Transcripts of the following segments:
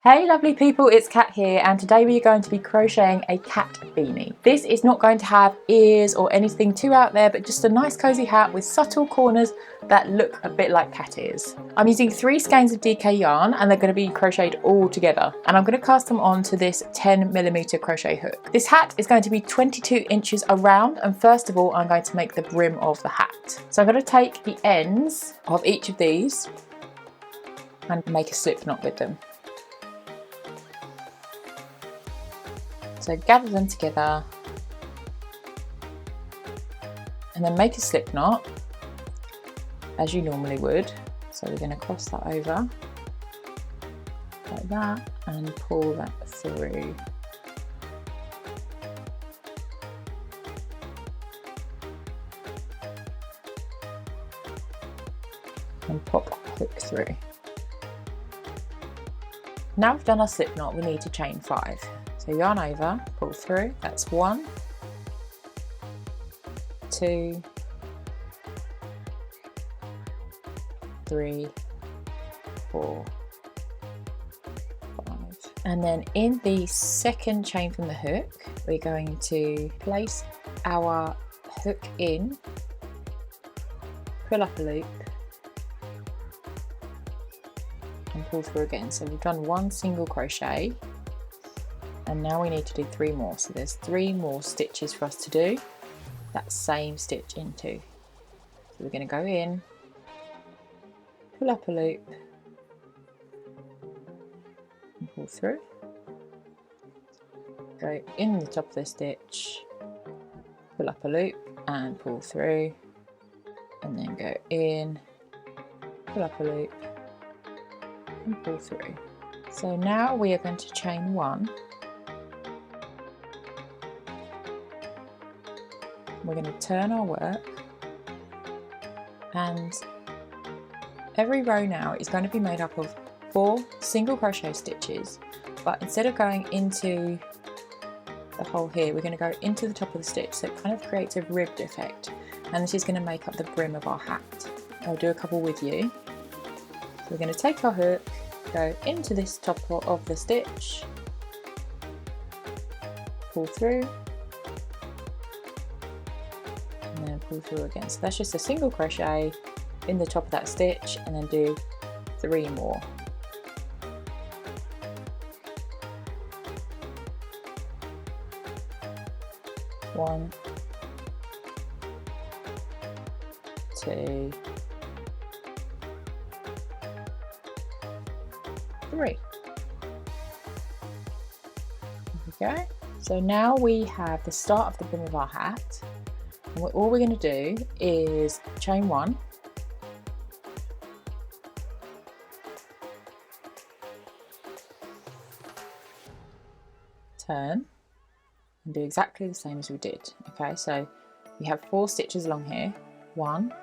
Hey lovely people, it's Kat here, and today we are going to be crocheting a cat beanie. This is not going to have ears or anything too out there, but just a nice cozy hat with subtle corners that look a bit like cat ears. I'm using 3 skeins of DK yarn and they're going to be crocheted all together, and I'm going to cast them onto this 10mm crochet hook. This hat is going to be 22 inches around, and first of all I'm going to make the brim of the hat. So I'm going to take the ends of each of these and make a slip knot with them. So gather them together and then make a slip knot as you normally would. So we're going to cross that over like that and pull that through. And pop the hook through. Now we've done our slip knot, we need to chain 5. So yarn over, pull through, that's 1, 2, 3, 4, 5. And then in the second chain from the hook, we're going to place our hook in, pull up a loop, and pull through again. So we've done 1 single crochet. And now we need to do 3 more. So there's 3 more stitches for us to do that same stitch into. So we're going to go in, pull up a loop, and pull through. Go in the top of the stitch, pull up a loop and pull through, and then go in, pull up a loop and pull through. So now we are going to chain 1. We're going to turn our work, and every row now is going to be made up of 4 single crochet stitches, but instead of going into the hole here, we're going to go into the top of the stitch, so it kind of creates a ribbed effect, and this is going to make up the brim of our hat. I'll do a couple with you. So we're going to take our hook, go into this top of the stitch, pull through, and then pull through again. So that's just a single crochet in the top of that stitch, and then do 3 more. One, 2, 3. There we go. So now we have the start of the brim of our hat. And all we're going to do is chain 1, turn, and do exactly the same as we did. Okay, so we have 4 stitches along here. 1,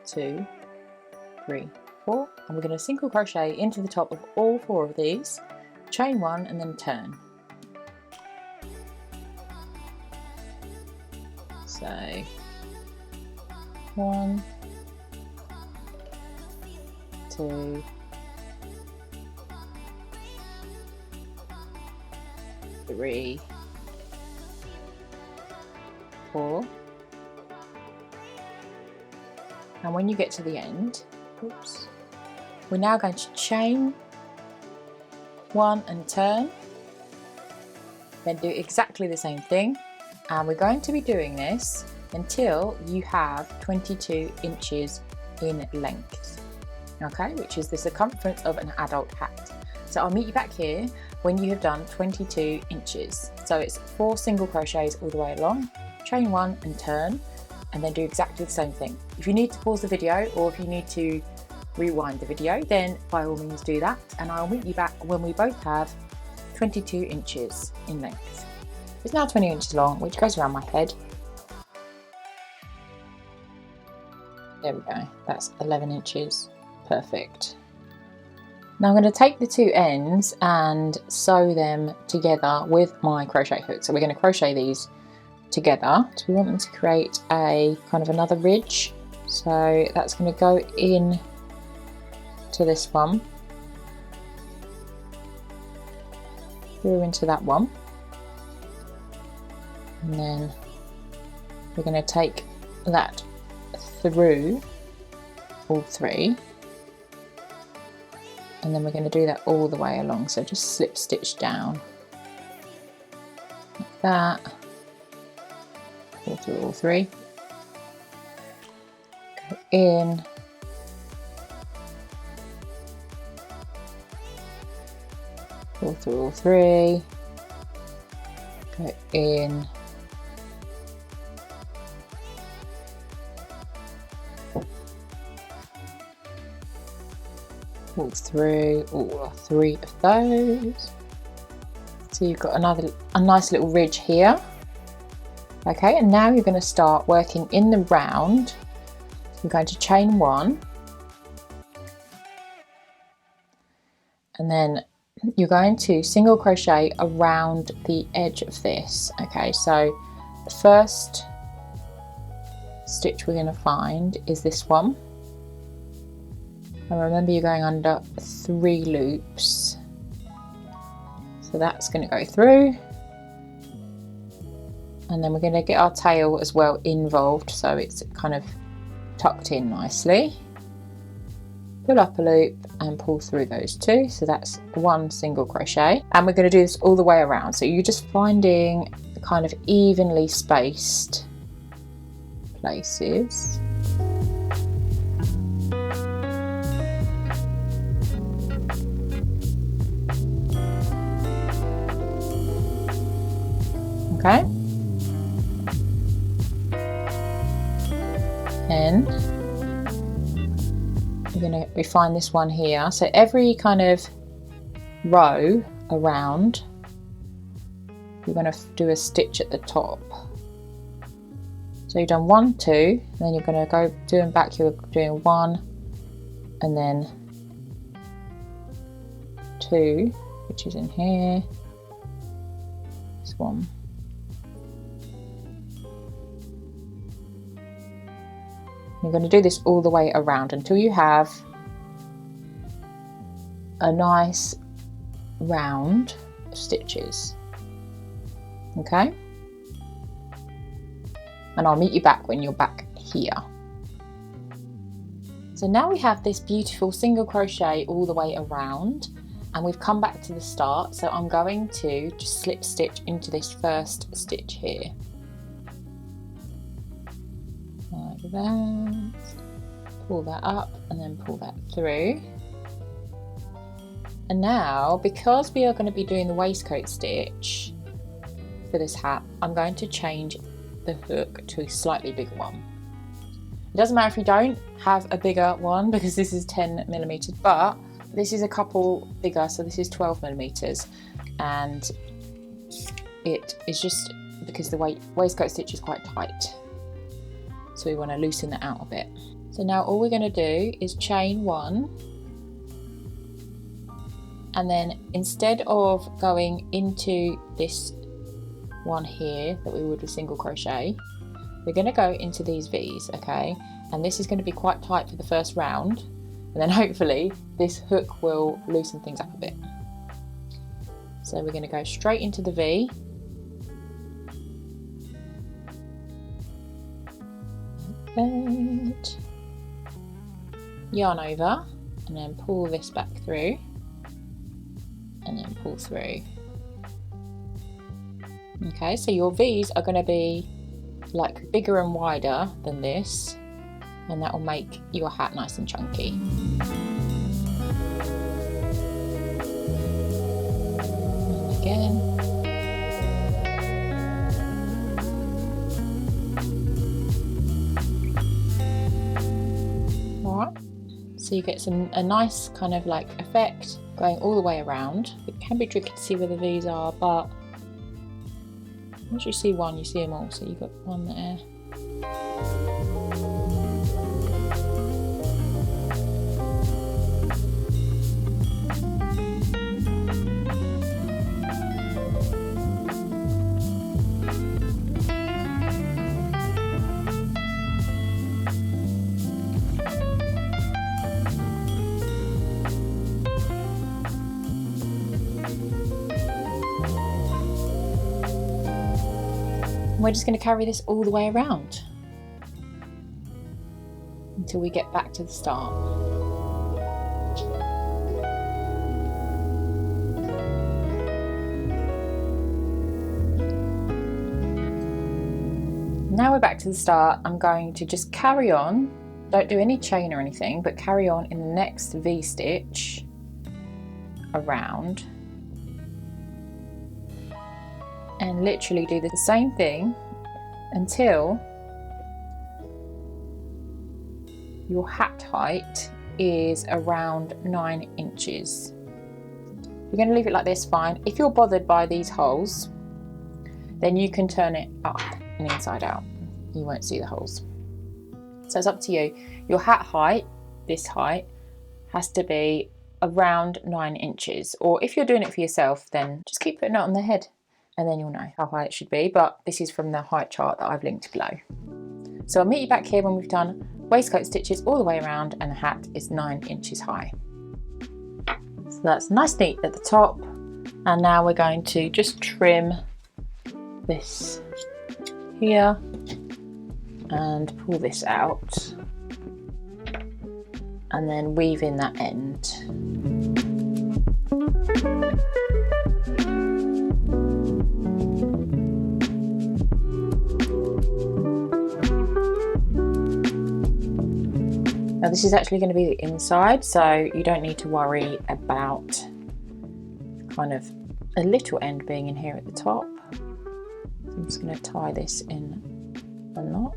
2, 3, 4, and we're going to single crochet into the top of all 4 of these, chain 1 and then turn. So 1, 2, 3, 4, and when you get to the end, oops, we're now going to chain 1 and turn, then do exactly the same thing. And we're going to be doing this until you have 22 inches in length, okay, which is the circumference of an adult hat. So I'll meet you back here when you have done 22 inches. So it's 4 single crochets all the way along, chain 1 and turn, and then do exactly the same thing. If you need to pause the video, or if you need to rewind the video, then by all means do that, and I'll meet you back when we both have 22 inches in length. It's now 20 inches long, which goes around my head. There we go, that's 11 inches, perfect. Now I'm going to take the 2 ends and sew them together with my crochet hook. So we're going to crochet these together. So we want them to create a kind of another ridge. So that's going to go in to this one, through into that one, and then we're going to take that through all three, and then we're going to do that all the way along. So just slip stitch down like that, pull through all three, go in, pull through all three, go in, pull through all three of those. So you've got a nice little ridge here. Okay, and now you're going to start working in the round. You're going to chain one, and then you're going to single crochet around the edge of this. Okay, so the first stitch we're going to find is this one, and remember you're going under 3 loops, so that's going to go through, and then we're going to get our tail as well involved so it's kind of tucked in nicely. Pull up a loop and pull through those 2, so that's 1 single crochet, and we're going to do this all the way around. So you're just finding the kind of evenly spaced places. Okay, and we find this one here. So every kind of row around, you're going to do a stitch at the top. So you've done 1, 2, then you're going to go doing back. You're doing 1, and then 2, which is in here. This one. You're going to do this all the way around until you have a nice round of stitches. Okay? And I'll meet you back when you're back here. So now we have this beautiful single crochet all the way around, and we've come back to the start. So I'm going to just slip stitch into this first stitch here. Like that, pull that up and then pull that through. And now, because we are going to be doing the waistcoat stitch for this hat, I'm going to change the hook to a slightly bigger one. It doesn't matter if you don't have a bigger one because this is 10mm, but this is a couple bigger, so this is 12mm, and it is just because the waistcoat stitch is quite tight. So we want to loosen that out a bit. So now all we're going to do is chain 1, and then instead of going into this one here that we would with single crochet, we're going to go into these V's, okay? And this is going to be quite tight for the first round, and then hopefully this hook will loosen things up a bit. So we're going to go straight into the V. Yarn over and then pull this back through and then pull through. Okay, so your V's are going to be like bigger and wider than this, and that will make your hat nice and chunky. And again. So you get a nice kind of like effect going all the way around. It can be tricky to see where the V's are, but once you see one, you see them all. So you've got one there. And we're just going to carry this all the way around until we get back to the start. Now we're back to the start. I'm going to just carry on, don't do any chain or anything, but carry on in the next V-stitch around and literally do the same thing until your hat height is around 9 inches. You're going to leave it like this, fine. If you're bothered by these holes, then you can turn it up and inside out. You won't see the holes. So it's up to you. Your hat height, this height, has to be around 9 inches. Or if you're doing it for yourself, then just keep putting it on the head and then you'll know how high it should be. But this is from the height chart that I've linked below. So I'll meet you back here when we've done waistcoat stitches all the way around and the hat is 9 inches high. So that's nice neat at the top. And now we're going to just trim this here and pull this out and then weave in that end. Now this is actually going to be the inside, so you don't need to worry about kind of a little end being in here at the top. So I'm just going to tie this in a knot.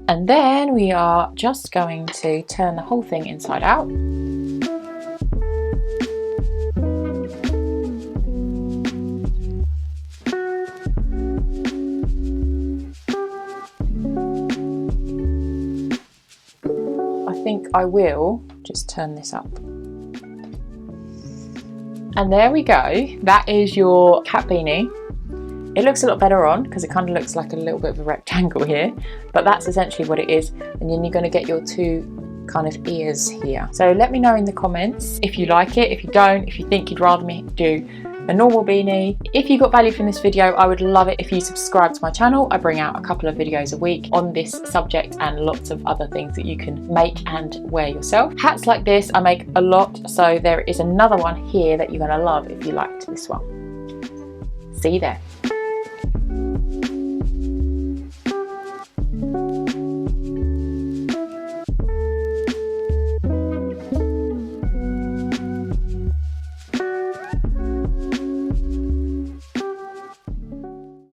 And then we are just going to turn the whole thing inside out. I think I will just turn this up. And there we go. That is your cat beanie. It looks a lot better on because it kind of looks like a little bit of a rectangle here, but that's essentially what it is. And then you're going to get your two kind of ears here. So let me know in the comments if you like it, if you don't, if you think you'd rather me do a normal beanie. If you got value from this video, I would love it if you subscribe to my channel. I bring out a couple of videos a week on this subject and lots of other things that you can make and wear yourself. Hats like this I make a lot, so there is another one here that you're going to love if you liked this one. See you there.